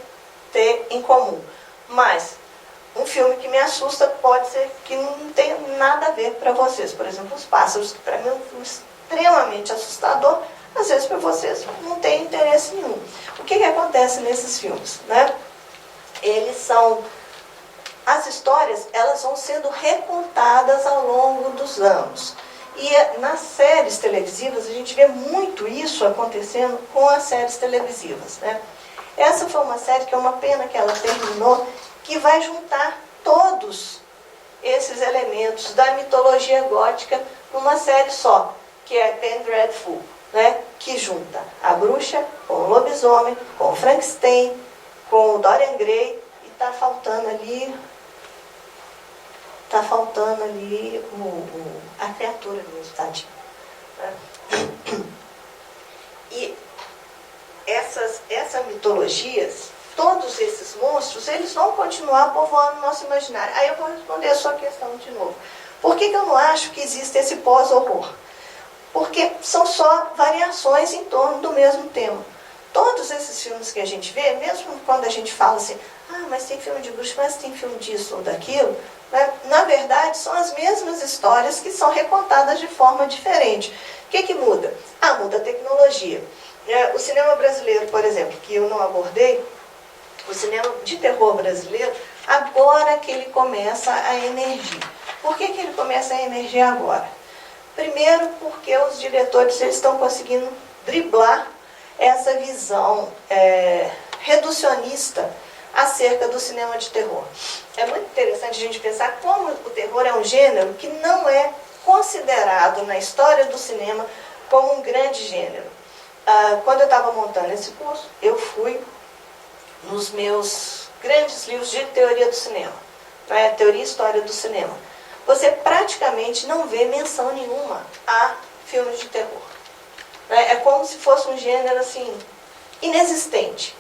[SPEAKER 1] ter em comum. Mas um filme que me assusta pode ser que não tenha nada a ver para vocês. Por exemplo, Os Pássaros, que para mim é um filme extremamente assustador, às vezes para vocês não tem interesse nenhum. O que acontece nesses filmes, né? As histórias, elas vão sendo recontadas ao longo dos anos. E nas séries televisivas, a gente vê muito isso acontecendo com as séries televisivas, né? Essa foi uma série que é uma pena que ela terminou, que vai juntar todos esses elementos da mitologia gótica numa série só, que é Penny Dreadful, né? Que junta a bruxa com o lobisomem, com o Frankenstein, com o Dorian Gray, e está faltando ali a criatura mesmo, tadinho, né? E essas mitologias, todos esses monstros, eles vão continuar povoando o nosso imaginário. Aí eu vou responder a sua questão de novo. Por que eu não acho que existe esse pós-horror? Porque são só variações em torno do mesmo tema. Todos esses filmes que a gente vê, mesmo quando a gente fala assim, mas tem filme de bruxa, mas tem filme disso ou daquilo, né? Na verdade, são as mesmas histórias que são recontadas de forma diferente. O que muda? Muda a tecnologia. O cinema brasileiro, por exemplo, que eu não abordei, o cinema de terror brasileiro, agora que ele começa a emergir. Por que ele começa a emergir agora? Primeiro, porque os diretores eles estão conseguindo driblar essa visão reducionista acerca do cinema de terror. É muito interessante a gente pensar como o terror é um gênero que não é considerado na história do cinema como um grande gênero. Quando eu estava montando esse curso, eu fui nos meus grandes livros de teoria do cinema, né? Teoria e história do cinema. Você praticamente não vê menção nenhuma a filmes de terror, né? É como se fosse um gênero assim, inexistente.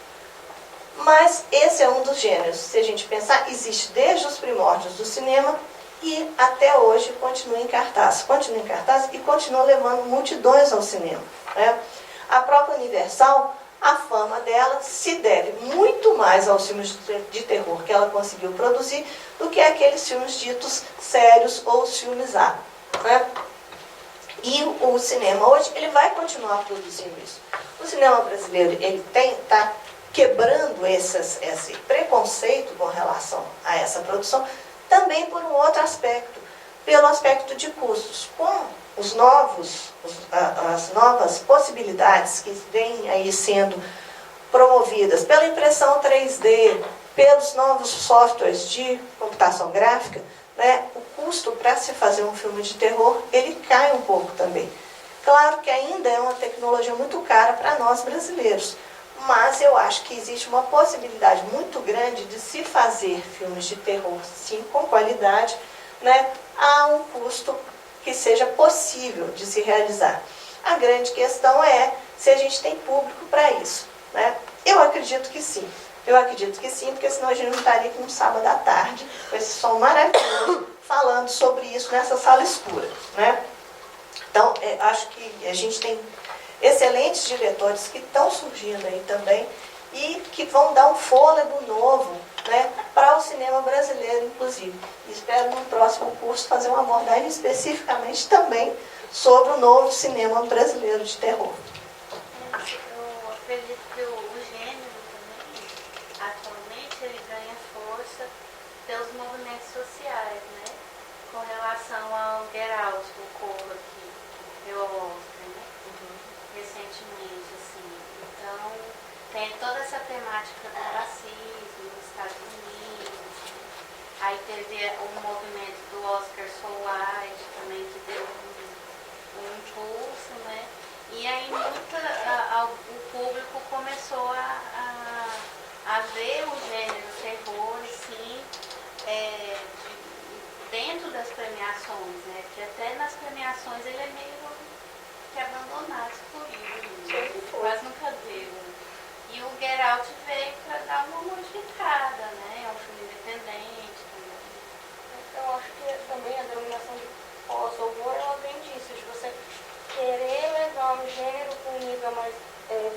[SPEAKER 1] Mas esse é um dos gêneros. Se a gente pensar, existe desde os primórdios do cinema e até hoje continua em cartaz. Continua em cartaz e continua levando multidões ao cinema, né? A própria Universal, a fama dela se deve muito mais aos filmes de terror que ela conseguiu produzir do que aqueles filmes ditos sérios ou os filmes A, né? E o cinema hoje, ele vai continuar produzindo isso. O cinema brasileiro, ele está quebrando esse preconceito com relação a essa produção, também por um outro aspecto, pelo aspecto de custos. Com as novas possibilidades que vêm aí sendo promovidas pela impressão 3D, pelos novos softwares de computação gráfica, né, o custo para se fazer um filme de terror, ele cai um pouco também. Claro que ainda é uma tecnologia muito cara para nós brasileiros, mas eu acho que existe uma possibilidade muito grande de se fazer filmes de terror, sim, com qualidade, né, a um custo que seja possível de se realizar. A grande questão é se a gente tem público para isso, né? Eu acredito que sim. Eu acredito que sim, porque senão a gente não estaria aqui no sábado à tarde, com esse som maravilhoso, falando sobre isso nessa sala escura, né? Então, acho que a gente tem excelentes diretores que estão surgindo aí também e que vão dar um fôlego novo, né, para o cinema brasileiro, inclusive. Espero no próximo curso fazer uma abordagem especificamente também sobre o novo cinema brasileiro de terror.
[SPEAKER 8] Eu acredito que o gênero também, atualmente, ele ganha força pelos movimentos sociais, né? Com relação ao Get Out, o Corra, que deu ao Oscar, né? Recentemente, assim. Então, tem toda essa temática do racismo nos Estados Unidos. Aí teve um movimento do Oscar So White também, que deu um impulso, né? E aí o público começou a ver o gênero terror, assim, dentro das premiações, né? Porque até nas premiações ele é meio que abandonado, excluído, quase nunca deu. E o Get Out veio para dar uma modificada, né? É um filme independente também.
[SPEAKER 11] Eu acho que também a denominação de pós-horror, ela vem disso, de você querer levar um gênero para um nível mais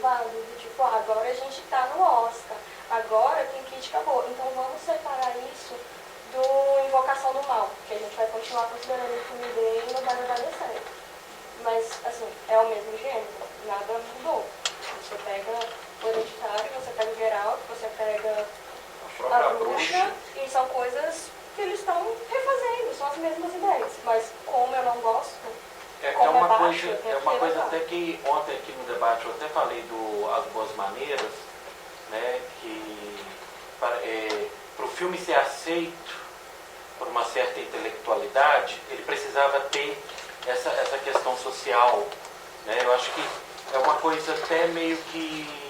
[SPEAKER 11] válido, tipo, agora a gente está no Oscar, agora tem crítica boa, então vamos separar isso do Invocação do Mal, que a gente vai continuar considerando o filme dele e não vai levar a sério. Mas, assim, é o mesmo gênero, nada mudou. Você pega o Hereditário, você pega o Get Out, você pega a Bruxa, e são coisas que eles estão refazendo, são as mesmas ideias. Mas como eu não gosto,
[SPEAKER 12] é uma coisa até que ontem aqui no debate eu até falei do As Boas Maneiras, né, que para o filme ser aceito por uma certa intelectualidade, ele precisava ter essa questão social, né? Eu acho que é uma coisa até meio que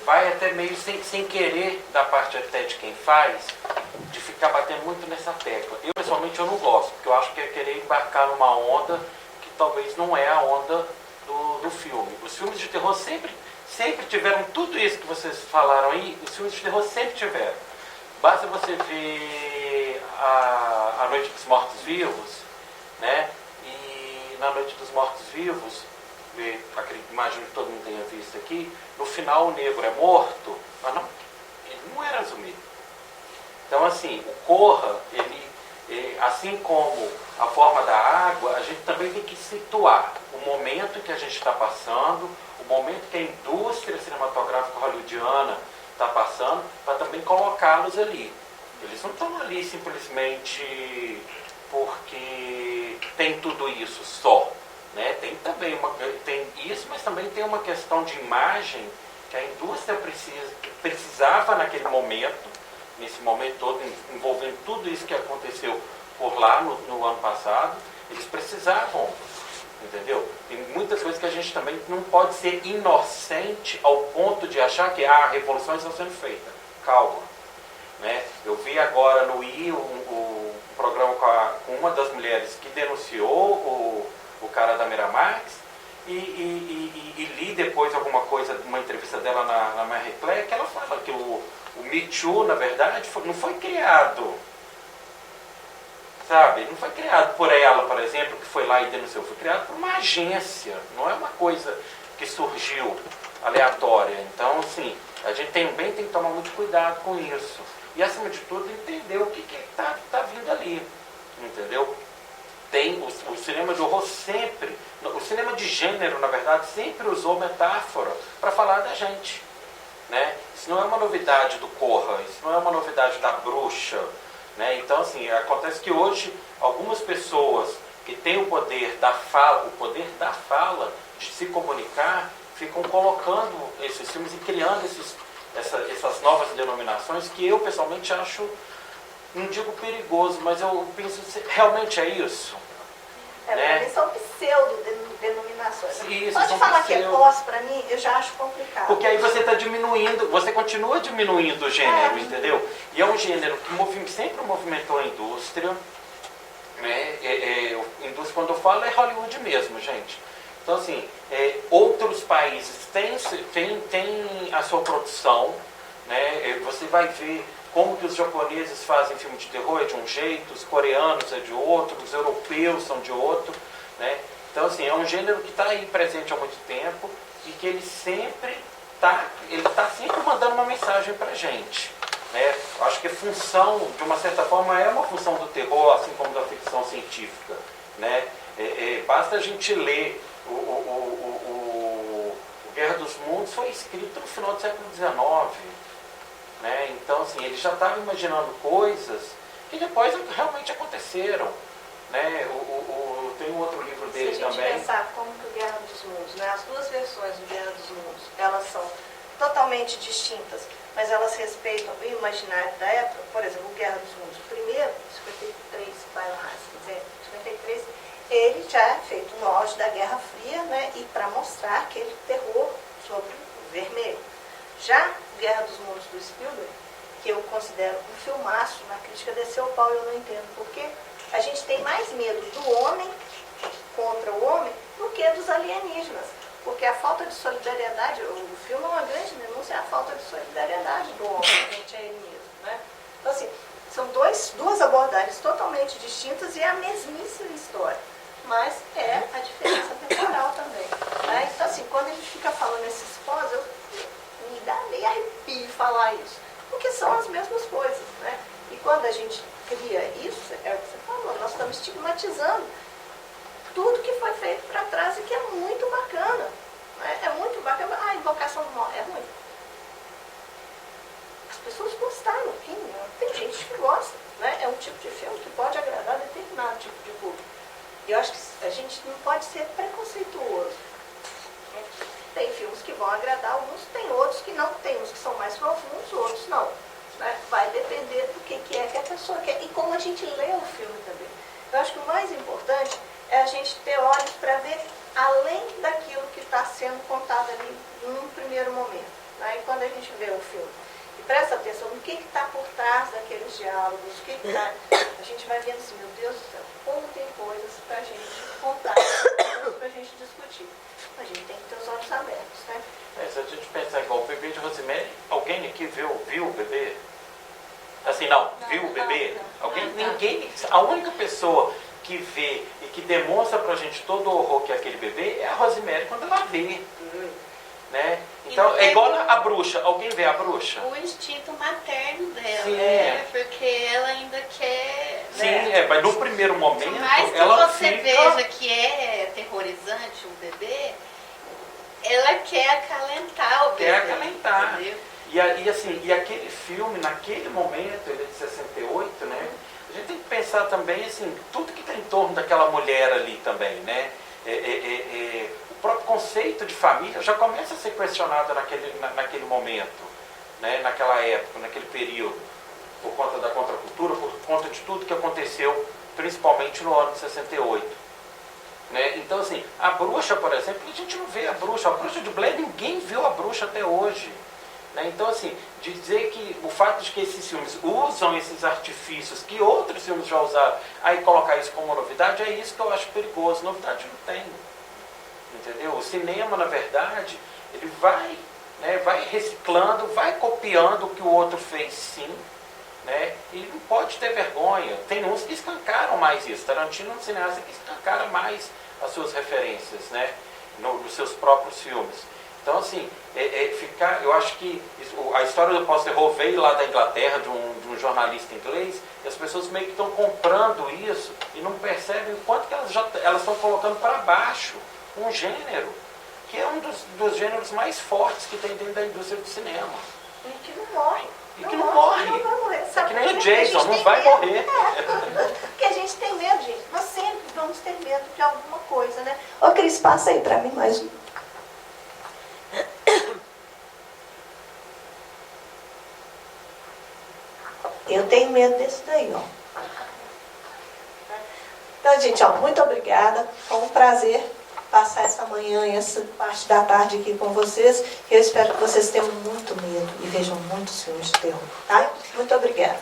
[SPEAKER 12] vai até meio sem querer da parte até de quem faz, de ficar batendo muito nessa tecla. Eu pessoalmente eu não gosto, porque eu acho que é querer embarcar numa onda que talvez não é a onda do filme. Os filmes de terror sempre tiveram tudo isso que vocês falaram aí, os filmes de terror sempre tiveram. Basta você ver a Noite dos Mortos-Vivos, né? E na Noite dos Mortos-Vivos, imagino que todo mundo tenha visto aqui, no final o negro é morto, mas não, ele não era zumbi. Então, assim, o Corra, ele, assim como a forma da água, a gente também tem que situar o momento que a gente está passando, o momento que a indústria cinematográfica hollywoodiana está passando, para também colocá-los ali. Eles não estão ali simplesmente porque tem tudo isso só, né? Tem também tem isso, mas também tem uma questão de imagem que a indústria precisava naquele momento, nesse momento todo, envolvendo tudo isso que aconteceu por lá no ano passado, eles precisavam, entendeu? Tem muitas coisas que a gente também não pode ser inocente ao ponto de achar que revoluções estão sendo feitas. Calma. Né? Eu vi agora no um programa com uma das mulheres que denunciou o cara da Miramax e li depois alguma coisa, uma entrevista dela na Marie Claire, que ela fala que o Me Too, na verdade, não foi criado, sabe? Não foi criado por ela, por exemplo, que foi lá e denunciou. Foi criado por uma agência. Não é uma coisa que surgiu aleatória. Então, assim, a gente também tem que tomar muito cuidado com isso. E, acima de tudo, entender o que está vindo ali. Entendeu? Tem o cinema de horror sempre, o cinema de gênero, na verdade, sempre usou metáfora para falar da gente. Né? Isso não é uma novidade do Corra, isso não é uma novidade da Bruxa. Né? Então, assim, acontece que hoje algumas pessoas que têm o poder da fala, de se comunicar, ficam colocando esses filmes e criando essas novas denominações que eu pessoalmente acho, não digo perigoso, mas eu penso, realmente é isso?
[SPEAKER 1] Para mim são pseudo-denominações. Pode falar que é pós, para mim, eu já acho complicado.
[SPEAKER 12] Porque aí você está diminuindo, você continua diminuindo o gênero, entendeu? E é um gênero que sempre movimentou a indústria, né? Indústria, quando eu falo, é Hollywood mesmo, gente. Então, assim, outros países têm a sua produção, né? Você vai ver como que os japoneses fazem filme de terror, é de um jeito, os coreanos é de outro, os europeus são de outro, né? Então, assim, é um gênero que está aí presente há muito tempo e que ele está sempre mandando uma mensagem para a gente, né? Eu acho que a função, de uma certa forma, é uma função do terror, assim como da ficção científica, né? Basta a gente ler o Guerra dos Mundos, foi escrito no final do século XIX, né? Então, assim, ele já estava imaginando coisas que depois realmente aconteceram, né? Tem um outro livro dele também.
[SPEAKER 1] Se a gente pensar como que o Guerra dos Mundos, né? As duas versões do Guerra dos Mundos, elas são totalmente distintas, mas elas respeitam o imaginário da época. Por exemplo, o Guerra dos Mundos, o primeiro, 53, quer dizer, 53, ele já é feito no auge da Guerra Fria, né? E para mostrar aquele terror sobre o vermelho. Já Guerra dos Mundos do Spielberg, que eu considero um filmaço, na crítica desceu o pau, eu não entendo porque a gente tem mais medo do homem contra o homem do que dos alienígenas. Porque a falta de solidariedade, o filme é uma grande denúncia, é a falta de solidariedade do homem frente a ele mesmo, né? Então, assim, são duas abordagens totalmente distintas e é a mesmíssima história. Mas é a diferença temporal também, né? Então, assim, quando a gente fica falando esses pós, me dá meio arrepio falar isso, porque são as mesmas coisas, né? E quando a gente cria isso, é o que você falou, nós estamos estigmatizando tudo que foi feito para trás e que é muito bacana, né? É muito bacana. A Invocação do Mal é ruim. As pessoas gostaram, tem gente que gosta, né? É um tipo de filme que pode agradar determinado tipo de público. E eu acho que a gente não pode ser preconceituoso. Tem filmes que vão agradar alguns, tem outros que não, tem uns que são mais profundos, outros não. Né? Vai depender do que é que a pessoa quer e como a gente lê o filme também. Eu acho que o mais importante é a gente ter olhos para ver além daquilo que está sendo contado ali num primeiro momento. Né? E quando a gente vê o filme e presta atenção no que está por trás daqueles diálogos, a gente vai vendo assim, meu Deus do céu, como tem coisas para a gente contar, coisas para a gente discutir. A gente tem que ter os olhos abertos, né?
[SPEAKER 12] Se a gente pensar igual o Bebê de Rosemary, alguém aqui viu o bebê? Assim, não, viu o bebê? Ninguém, a única pessoa que vê e que demonstra pra gente todo o horror que é aquele bebê é a Rosemary quando ela vê. Né? Então, é igual a bruxa. Alguém vê a bruxa?
[SPEAKER 8] O instinto materno dela,
[SPEAKER 12] sim,
[SPEAKER 8] né? Porque ela ainda quer...
[SPEAKER 12] Sim, né? Mas no primeiro momento,
[SPEAKER 8] por mais que
[SPEAKER 12] ela
[SPEAKER 8] você veja que é aterrorizante o bebê, ela quer acalentar o bebê.
[SPEAKER 12] Quer acalentar.
[SPEAKER 8] Entendeu?
[SPEAKER 12] E aquele filme, naquele momento, ele é de 68, né? A gente tem que pensar também, assim, tudo que está em torno daquela mulher ali também, né? O próprio conceito de família já começa a ser questionado naquele momento, né? Naquela época, naquele período, por conta da contracultura, por conta de tudo que aconteceu, principalmente no ano de 68. Né? Então, assim, a bruxa, por exemplo, a gente não vê a bruxa de Blair, ninguém viu a bruxa até hoje. Né? Então, assim, dizer que o fato de que esses filmes usam esses artifícios que outros filmes já usaram, aí colocar isso como novidade, é isso que eu acho perigoso. Novidade não tem. Entendeu? O cinema, na verdade, ele vai reciclando, vai copiando o que o outro fez, sim. Né? E não pode ter vergonha. Tem uns que escancaram mais isso. Tarantino é um cineasta que escancara mais as suas referências, né? Nos seus próprios filmes. Então, assim, eu acho que a história do pós-terror veio lá da Inglaterra, de um jornalista inglês, e as pessoas meio que estão comprando isso e não percebem o quanto que elas estão colocando para baixo um gênero, que é um dos gêneros mais fortes que tem dentro da indústria do cinema.
[SPEAKER 1] E que não morre.
[SPEAKER 12] E que não morre.
[SPEAKER 1] Não vai morrer.
[SPEAKER 12] É que nem o Jason, não vai morrer.
[SPEAKER 1] Porque a gente tem medo, gente. Nós sempre vamos ter medo de alguma coisa, né? Ô, Cris, passa aí para mim mais um. Eu tenho medo desse daí, ó. Então, gente, ó, muito obrigada. Foi um prazer passar essa manhã e essa parte da tarde aqui com vocês. Eu espero que vocês tenham muito medo e vejam muitos filmes de terror, tá? Muito obrigada.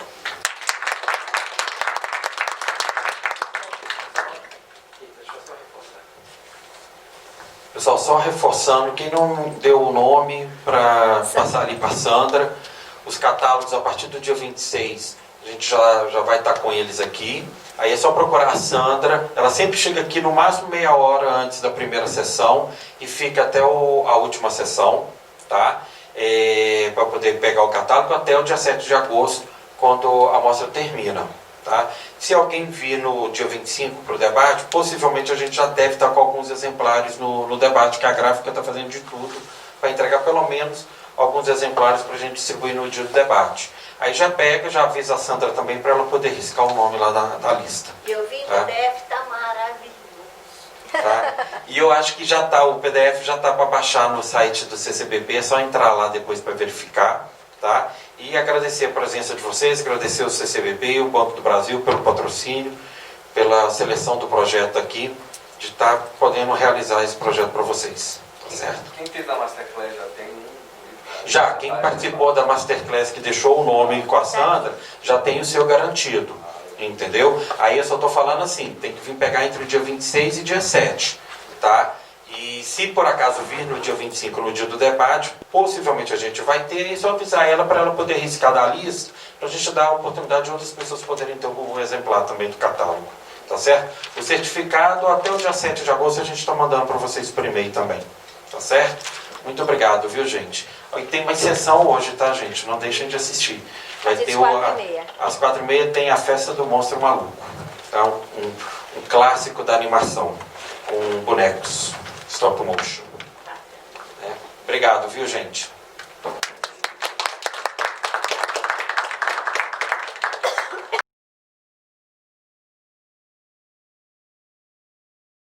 [SPEAKER 12] Pessoal, só reforçando, quem não deu o nome para passar ali para Sandra, os catálogos a partir do dia 26, a gente já vai estar com eles aqui. Aí é só procurar a Sandra, ela sempre chega aqui no máximo meia hora antes da primeira sessão e fica até a última sessão, tá? Para poder pegar o catálogo até o dia 7 de agosto, quando a mostra termina. Tá? Se alguém vir no dia 25 para o debate, possivelmente a gente já deve estar com alguns exemplares no debate, que a gráfica está fazendo de tudo para entregar pelo menos alguns exemplares para a gente distribuir no dia do debate. Aí já pega, já avisa a Sandra também para ela poder riscar o nome lá da lista.
[SPEAKER 1] Eu vi no
[SPEAKER 12] tá?
[SPEAKER 1] PDF, está maravilhoso.
[SPEAKER 12] Tá? E eu acho que já tá, o PDF já está para baixar no site do CCBB, é só entrar lá depois para verificar. Tá? E agradecer a presença de vocês, agradecer o CCBB e o Banco do Brasil pelo patrocínio, pela seleção do projeto aqui, de estar podendo realizar esse projeto para vocês. Tá certo?
[SPEAKER 2] Quem fez a Masterclass já tem um?
[SPEAKER 12] Já, quem participou da Masterclass que deixou o nome com a Sandra, já tem o seu garantido. Entendeu? Aí eu só estou falando assim, tem que vir pegar entre o dia 26 e dia 7. Tá? E se por acaso vir no dia 25, no dia do debate, possivelmente a gente vai ter, e só avisar ela para ela poder riscar da lista, para a gente dar a oportunidade de outras pessoas poderem ter um exemplar também do catálogo. Tá certo? O certificado até o dia 7 de agosto a gente está mandando para vocês por e-mail também. Tá certo? Muito obrigado, viu, gente? E tem uma sessão hoje, tá, gente? Não deixem de assistir. Vai ter às 4h30 tem a Festa do Monstro Maluco. Então, um clássico da animação, com bonecos. Stop motion. Obrigado, viu, gente?